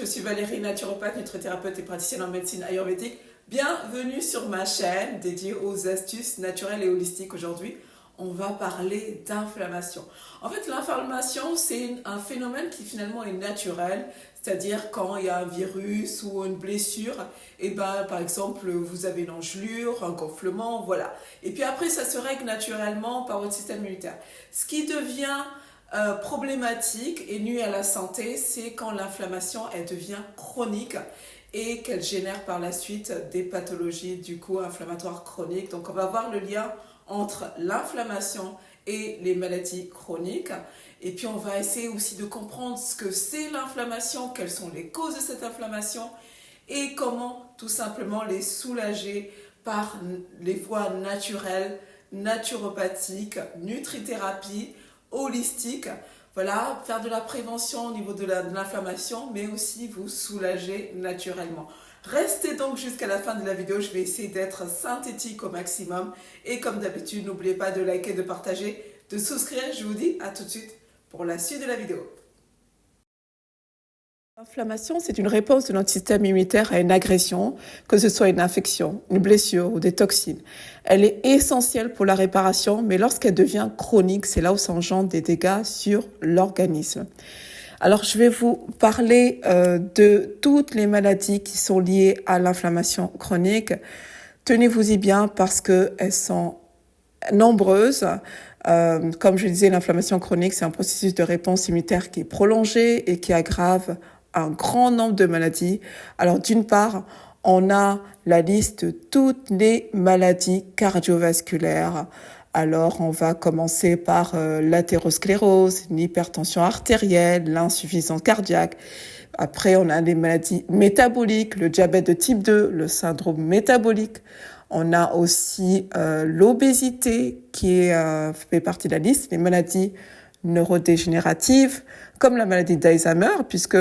suis Valérie, naturopathe, nutrithérapeute et praticienne en médecine ayurvédique. Bienvenue sur ma chaîne dédiée aux astuces naturelles et holistiques. Aujourd'hui, on va parler d'inflammation. En fait, l'inflammation, c'est un phénomène qui finalement est naturel, c'est-à-dire quand il y a un virus ou une blessure, et par exemple, vous avez une engelure, un gonflement, voilà. Et puis après, ça se règle naturellement par votre système immunitaire. Ce qui devient problématique et nuit à la santé, c'est quand l'inflammation elle devient chronique et qu'elle génère par la suite des pathologies du coup inflammatoires chroniques. Donc on va voir le lien entre l'inflammation et les maladies chroniques. Et puis on va essayer aussi de comprendre ce que c'est l'inflammation, quelles sont les causes de cette inflammation et comment tout simplement les soulager par les voies naturelles, naturopathiques, nutrithérapie, holistique, voilà, faire de la prévention au niveau de l'inflammation, mais aussi vous soulager naturellement. Restez donc jusqu'à la fin de la vidéo, je vais essayer d'être synthétique au maximum. Et comme d'habitude, n'oubliez pas de liker, de partager, de souscrire. Je vous dis à tout de suite pour la suite de la vidéo. L'inflammation, c'est une réponse de notre système immunitaire à une agression, que ce soit une infection, une blessure ou des toxines. Elle est essentielle pour la réparation, mais lorsqu'elle devient chronique, c'est là où s'engendrent des dégâts sur l'organisme. Alors, je vais vous parler de toutes les maladies qui sont liées à l'inflammation chronique. Tenez-vous-y bien parce qu'elles sont nombreuses. Comme je disais, l'inflammation chronique, c'est un processus de réponse immunitaire qui est prolongé et qui aggrave un grand nombre de maladies. Alors, d'une part, on a la liste de toutes les maladies cardiovasculaires. Alors, on va commencer par l'athérosclérose, l'hypertension artérielle, l'insuffisance cardiaque. Après, on a les maladies métaboliques, le diabète de type 2, le syndrome métabolique. On a aussi l'obésité qui fait partie de la liste, les maladies neurodégénératives, comme la maladie d'Alzheimer, puisque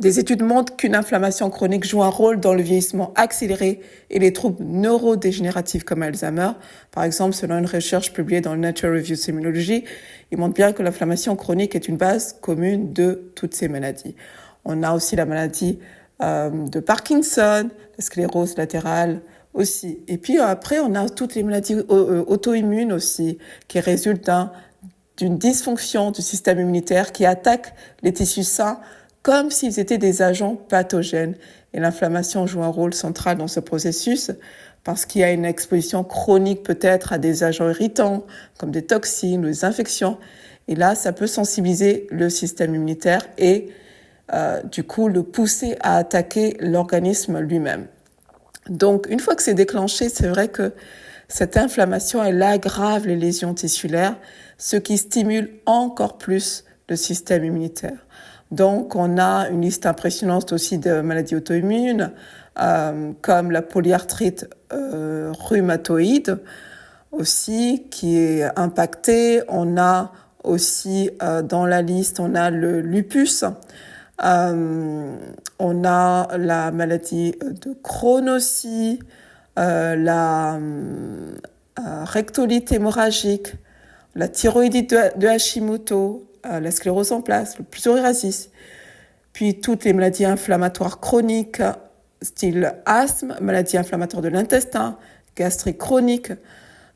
des études montrent qu'une inflammation chronique joue un rôle dans le vieillissement accéléré et les troubles neurodégénératifs comme Alzheimer. Par exemple, selon une recherche publiée dans le Nature Reviews Immunology, il montre bien que l'inflammation chronique est une base commune de toutes ces maladies. On a aussi la maladie de Parkinson, la sclérose latérale aussi. Et puis après, on a toutes les maladies auto-immunes aussi qui résultent d'une dysfonction du système immunitaire qui attaque les tissus sains comme s'ils étaient des agents pathogènes. Et l'inflammation joue un rôle central dans ce processus parce qu'il y a une exposition chronique peut-être à des agents irritants, comme des toxines ou des infections. Et là, ça peut sensibiliser le système immunitaire et du coup le pousser à attaquer l'organisme lui-même. Donc, une fois que c'est déclenché, c'est vrai que cette inflammation, elle aggrave les lésions tissulaires, ce qui stimule encore plus le système immunitaire. Donc, on a une liste impressionnante aussi de maladies auto-immunes, comme la polyarthrite rhumatoïde aussi, qui est impactée. On a aussi dans la liste, on a le lupus. On a la maladie de Crohn aussi, la rectolite hémorragique, la thyroïdite de Hashimoto, la sclérose en plaques, le psoriasis, puis toutes les maladies inflammatoires chroniques, style asthme, maladies inflammatoires de l'intestin, gastrique chronique.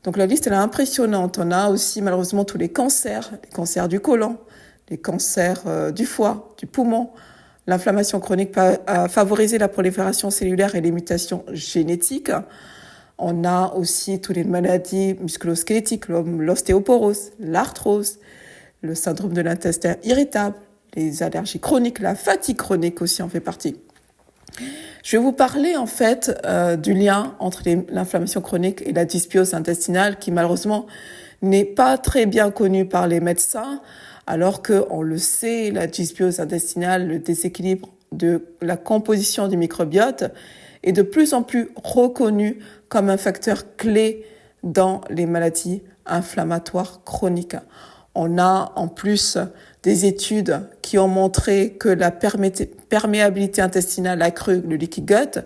Donc la liste elle est impressionnante. On a aussi malheureusement tous les cancers du côlon, les cancers du foie, du poumon. L'inflammation chronique peut favoriser la prolifération cellulaire et les mutations génétiques. On a aussi toutes les maladies musculo-squelettiques, l'ostéoporose, l'arthrose, le syndrome de l'intestin irritable, les allergies chroniques, la fatigue chronique aussi en fait partie. Je vais vous parler en fait du lien entre l'inflammation chronique et la dysbiose intestinale qui malheureusement n'est pas très bien connue par les médecins, alors qu'on le sait, la dysbiose intestinale, le déséquilibre de la composition du microbiote est de plus en plus reconnu comme un facteur clé dans les maladies inflammatoires chroniques. On a en plus des études qui ont montré que la perméabilité intestinale accrue, le leaky gut,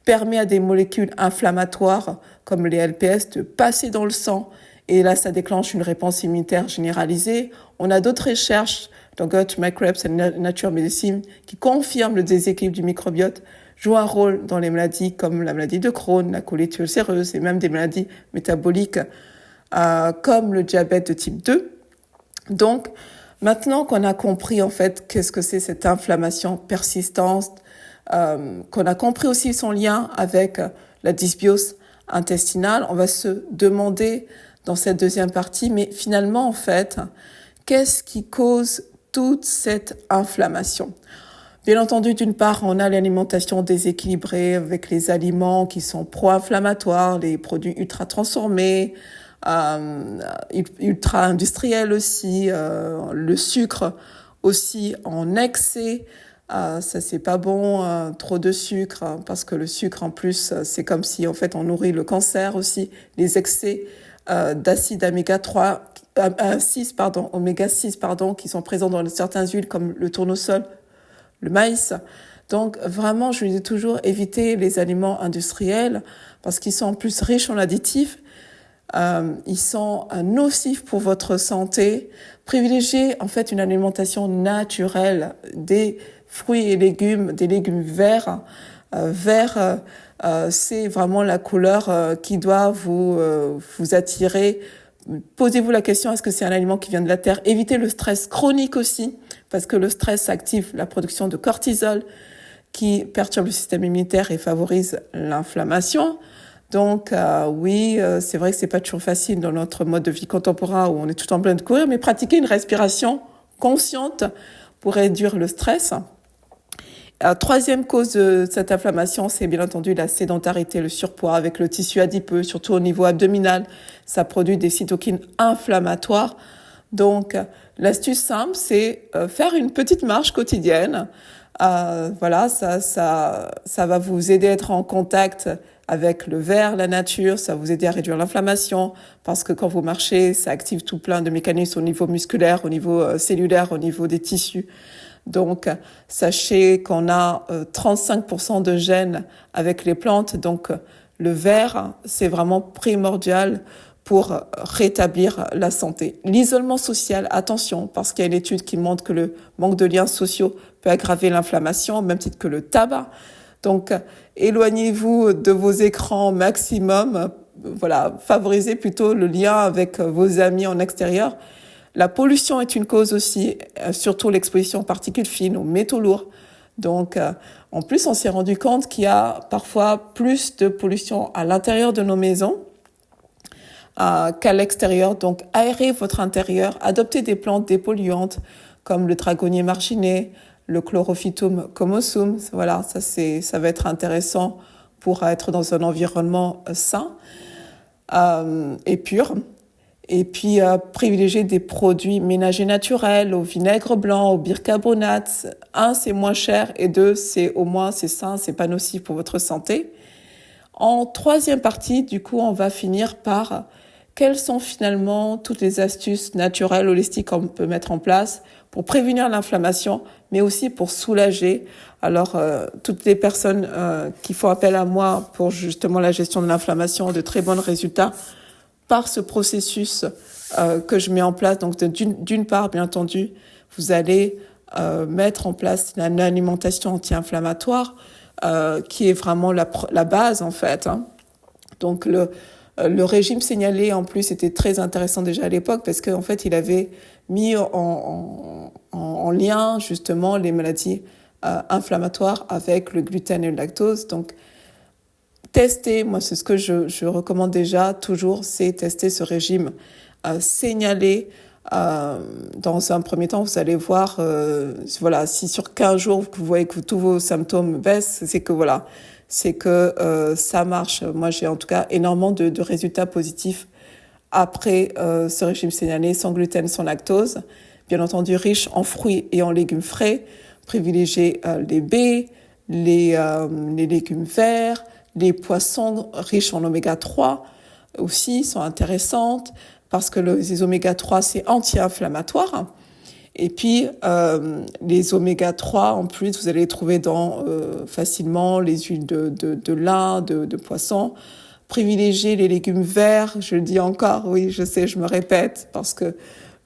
permet à des molécules inflammatoires comme les LPS de passer dans le sang Et là, ça déclenche une réponse immunitaire généralisée. On a d'autres recherches dans Gut Microbes and Nature Medicine qui confirment le déséquilibre du microbiote joue un rôle dans les maladies comme la maladie de Crohn, la colite ulcéreuse et même des maladies métaboliques comme le diabète de type 2. Donc, maintenant qu'on a compris en fait qu'est-ce que c'est cette inflammation persistante, qu'on a compris aussi son lien avec la dysbiose intestinale, on va se demander dans cette deuxième partie, mais finalement en fait, qu'est-ce qui cause toute cette inflammation ? Bien entendu, d'une part, on a l'alimentation déséquilibrée avec les aliments qui sont pro-inflammatoires, les produits ultra transformés, ultra industriels aussi, le sucre aussi en excès. Ça c'est pas bon, trop de sucre, parce que le sucre en plus c'est comme si en fait on nourrit le cancer aussi, les excès d'acide oméga 6 qui sont présents dans certaines huiles comme le tournesol, le maïs. Donc vraiment, je dis toujours éviter les aliments industriels parce qu'ils sont en plus riches en additifs. Ils sont nocifs pour votre santé. Privilégiez en fait une alimentation naturelle, des fruits et légumes, des légumes verts. C'est vraiment la couleur qui doit vous attirer. Posez-vous la question, est-ce que c'est un aliment qui vient de la terre ? Évitez le stress chronique aussi, parce que le stress active la production de cortisol qui perturbe le système immunitaire et favorise l'inflammation. Donc c'est vrai que c'est pas toujours facile dans notre mode de vie contemporain où on est tout en plein de courir, mais pratiquer une respiration consciente pour réduire le stress. Troisième cause de cette inflammation, c'est bien entendu la sédentarité, le surpoids avec le tissu adipeux, surtout au niveau abdominal. Ça produit des cytokines inflammatoires. Donc, l'astuce simple, c'est faire une petite marche quotidienne. Ça va vous aider à être en contact avec le verre, la nature, ça va vous aider à réduire l'inflammation parce que quand vous marchez, ça active tout plein de mécanismes au niveau musculaire, au niveau cellulaire, au niveau des tissus. Donc, sachez qu'on a 35% de gènes avec les plantes. Donc, le verre, c'est vraiment primordial pour rétablir la santé. L'isolement social, attention, parce qu'il y a une étude qui montre que le manque de liens sociaux peut aggraver l'inflammation, au même titre que le tabac. Donc, éloignez-vous de vos écrans maximum. Voilà, favorisez plutôt le lien avec vos amis en extérieur. La pollution est une cause aussi, surtout l'exposition aux particules fines, aux métaux lourds. Donc, en plus, on s'est rendu compte qu'il y a parfois plus de pollution à l'intérieur de nos maisons qu'à l'extérieur. Donc, aérez votre intérieur, adoptez des plantes dépolluantes comme le dragonnier marginé, le Chlorophytum comosum. Voilà, ça va être intéressant pour être dans un environnement sain et pur. Et puis, privilégier des produits ménagers naturels, au vinaigre blanc, au bicarbonate. 1, c'est moins cher et 2, c'est sain, c'est pas nocif pour votre santé. En troisième partie, du coup, on va finir par quelles sont finalement toutes les astuces naturelles, holistiques qu'on peut mettre en place pour prévenir l'inflammation, mais aussi pour soulager. Alors, toutes les personnes qui font appel à moi pour justement la gestion de l'inflammation ont de très bons résultats par ce processus que je mets en place. Donc, d'une part, bien entendu, vous allez mettre en place une alimentation anti-inflammatoire qui est vraiment la base, en fait. Donc, le régime signalé, en plus, était très intéressant déjà à l'époque parce qu'en fait, il avait mis en lien, justement, les maladies inflammatoires avec le gluten et le lactose. Donc, tester, moi c'est ce que je recommande déjà toujours, c'est tester ce régime signalé. Dans un premier temps, vous allez voir, si sur 15 jours vous voyez que tous vos symptômes baissent, c'est que ça marche. Moi j'ai en tout cas énormément de résultats positifs après ce régime signalé, sans gluten, sans lactose, bien entendu riche en fruits et en légumes frais. Privilégiez les baies, les légumes verts, les poissons riches en oméga 3 aussi sont intéressantes parce que les oméga 3 c'est anti-inflammatoire. Et puis les oméga 3 en plus vous allez les trouver dans facilement les huiles de lin, de poisson, privilégiez les légumes verts, je le dis encore, oui, je sais, je me répète, parce que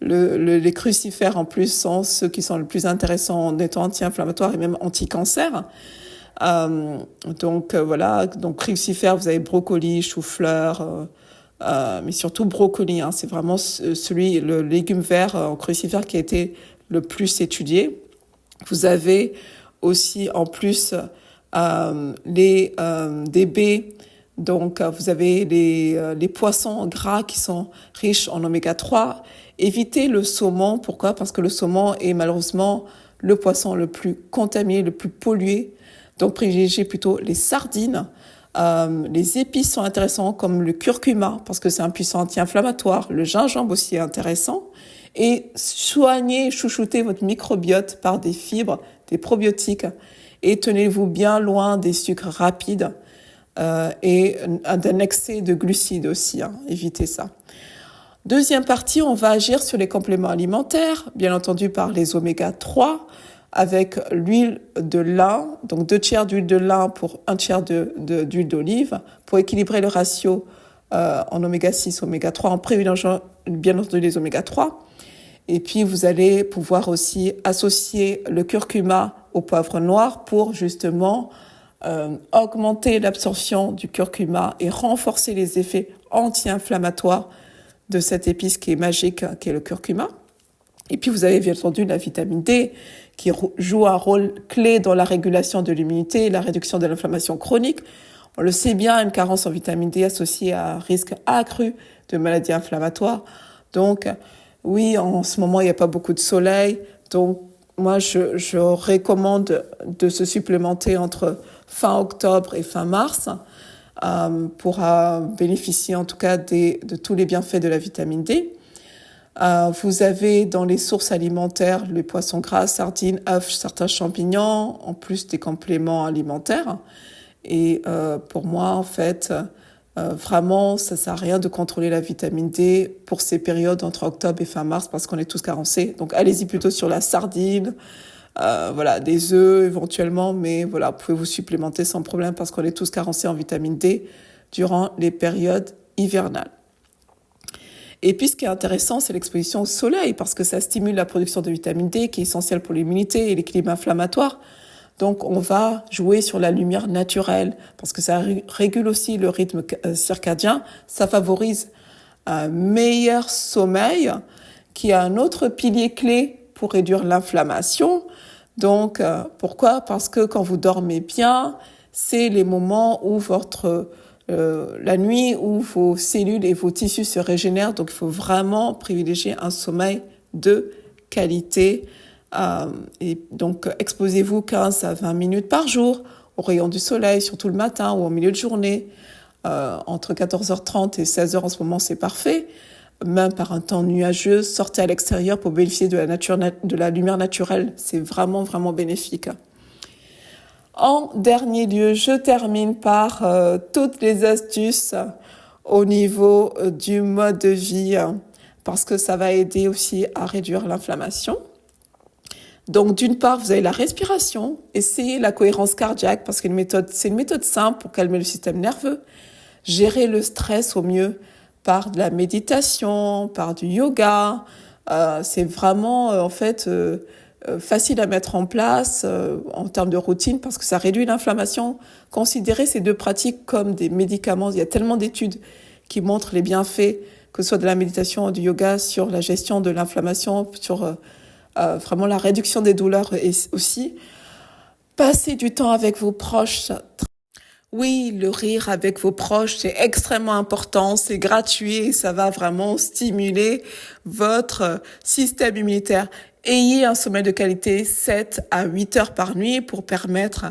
les crucifères en plus sont ceux qui sont le plus intéressants en étant anti-inflammatoires et même anti-cancer. Voilà, donc crucifères, vous avez brocoli, chou-fleur, mais surtout brocoli, hein, c'est vraiment le légume vert en crucifère qui a été le plus étudié. Vous avez aussi en plus des baies, donc vous avez les poissons gras qui sont riches en oméga 3. Évitez le saumon, pourquoi? Parce que le saumon est malheureusement le poisson le plus contaminé, le plus pollué. Donc privilégiez plutôt les sardines. Les épices sont intéressants comme le curcuma parce que c'est un puissant anti-inflammatoire. Le gingembre aussi est intéressant. Et soignez, chouchoutez votre microbiote par des fibres, des probiotiques. Et tenez-vous bien loin des sucres rapides et d'un excès de glucides aussi. Hein. Évitez ça. Deuxième partie, on va agir sur les compléments alimentaires, bien entendu par les oméga 3, avec l'huile de lin, donc 2 tiers d'huile de lin pour 1 tiers d'huile d'olive, pour équilibrer le ratio en oméga 6, oméga 3, en privilégiant bien entendu les oméga 3. Et puis vous allez pouvoir aussi associer le curcuma au poivre noir pour justement augmenter l'absorption du curcuma et renforcer les effets anti-inflammatoires de cette épice qui est magique, qui est le curcuma. Et puis vous avez bien entendu la vitamine D qui joue un rôle clé dans la régulation de l'immunité et la réduction de l'inflammation chronique. On le sait bien, une carence en vitamine D associée à un risque accru de maladies inflammatoires. Donc oui, en ce moment, il n'y a pas beaucoup de soleil. Donc moi, je recommande de se supplémenter entre fin octobre et fin mars pour bénéficier en tout cas de tous les bienfaits de la vitamine D. Vous avez dans les sources alimentaires les poissons gras, sardines, œufs, certains champignons, en plus des compléments alimentaires. Et pour moi, en fait, vraiment, ça sert à rien de contrôler la vitamine D pour ces périodes entre octobre et fin mars parce qu'on est tous carencés. Donc allez-y plutôt sur la sardine, voilà, des œufs éventuellement, mais voilà, vous pouvez vous supplémenter sans problème parce qu'on est tous carencés en vitamine D durant les périodes hivernales. Et puis, ce qui est intéressant, c'est l'exposition au soleil parce que ça stimule la production de vitamine D qui est essentielle pour l'immunité et l'équilibre inflammatoire. Donc, on va jouer sur la lumière naturelle parce que ça régule aussi le rythme circadien. Ça favorise un meilleur sommeil qui est un autre pilier clé pour réduire l'inflammation. Donc, pourquoi? Parce que quand vous dormez bien, c'est les moments où la nuit où vos cellules et vos tissus se régénèrent. Donc, il faut vraiment privilégier un sommeil de qualité. Et donc, exposez-vous 15 à 20 minutes par jour aux rayons du soleil, surtout le matin ou au milieu de journée. Entre 14h30 et 16h en ce moment, c'est parfait. Même par un temps nuageux, sortez à l'extérieur pour bénéficier de la lumière naturelle. C'est vraiment, vraiment bénéfique. En dernier lieu, je termine par toutes les astuces au niveau du mode de vie parce que ça va aider aussi à réduire l'inflammation. Donc, d'une part, vous avez la respiration. Essayez la cohérence cardiaque parce que c'est une méthode simple pour calmer le système nerveux. Gérer le stress au mieux par de la méditation, par du yoga. C'est vraiment, facile à mettre en place en termes de routine parce que ça réduit l'inflammation. Considérez ces deux pratiques comme des médicaments. Il y a tellement d'études qui montrent les bienfaits, que ce soit de la méditation ou du yoga, sur la gestion de l'inflammation, sur vraiment la réduction des douleurs et aussi. Passez du temps avec vos proches. Oui, le rire avec vos proches, c'est extrêmement important, c'est gratuit et ça va vraiment stimuler votre système immunitaire. Ayez un sommeil de qualité 7 à 8 heures par nuit pour permettre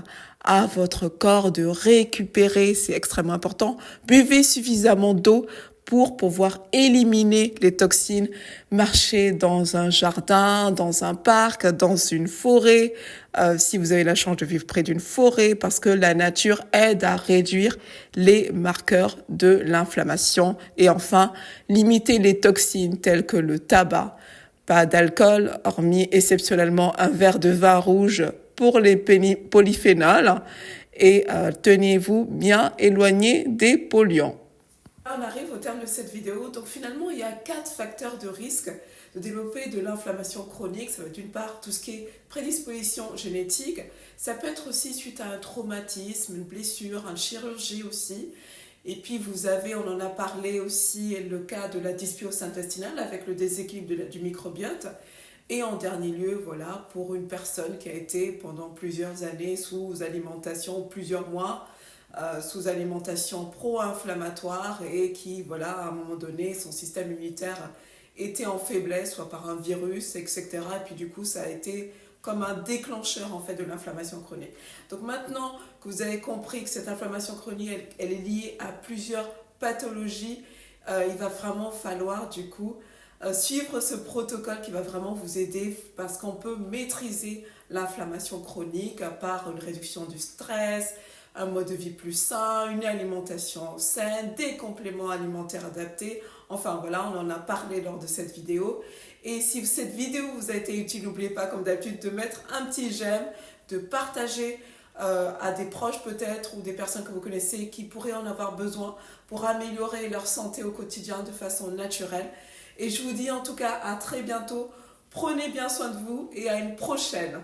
à votre corps de récupérer, c'est extrêmement important. Buvez suffisamment d'eau pour pouvoir éliminer les toxines. Marchez dans un jardin, dans un parc, dans une forêt, si vous avez la chance de vivre près d'une forêt, parce que la nature aide à réduire les marqueurs de l'inflammation. Et enfin, limitez les toxines telles que le tabac. Pas d'alcool, hormis exceptionnellement un verre de vin rouge pour les polyphénols. et tenez-vous bien éloigné des polluants. On arrive au terme de cette vidéo. Donc finalement, il y a 4 facteurs de risque de développer de l'inflammation chronique. Ça va être d'une part tout ce qui est prédisposition génétique. Ça peut être aussi suite à un traumatisme, une blessure, une chirurgie aussi. Et puis vous avez, on en a parlé aussi, le cas de la dysbiose intestinale avec le déséquilibre du microbiote. Et en dernier lieu, voilà, pour une personne qui a été pendant plusieurs années sous alimentation, plusieurs mois, sous alimentation pro-inflammatoire et qui, voilà, à un moment donné, son système immunitaire était en faiblesse, soit par un virus, etc. Et puis du coup, ça a été comme un déclencheur en fait de l'inflammation chronique. Donc maintenant que vous avez compris que cette inflammation chronique, elle est liée à plusieurs pathologies, il va vraiment falloir du coup suivre ce protocole qui va vraiment vous aider parce qu'on peut maîtriser l'inflammation chronique par une réduction du stress, un mode de vie plus sain, une alimentation saine, des compléments alimentaires adaptés. Enfin voilà, on en a parlé lors de cette vidéo. Et si cette vidéo vous a été utile, n'oubliez pas comme d'habitude de mettre un petit j'aime, de partager à des proches peut-être ou des personnes que vous connaissez qui pourraient en avoir besoin pour améliorer leur santé au quotidien de façon naturelle. Et je vous dis en tout cas à très bientôt. Prenez bien soin de vous et à une prochaine.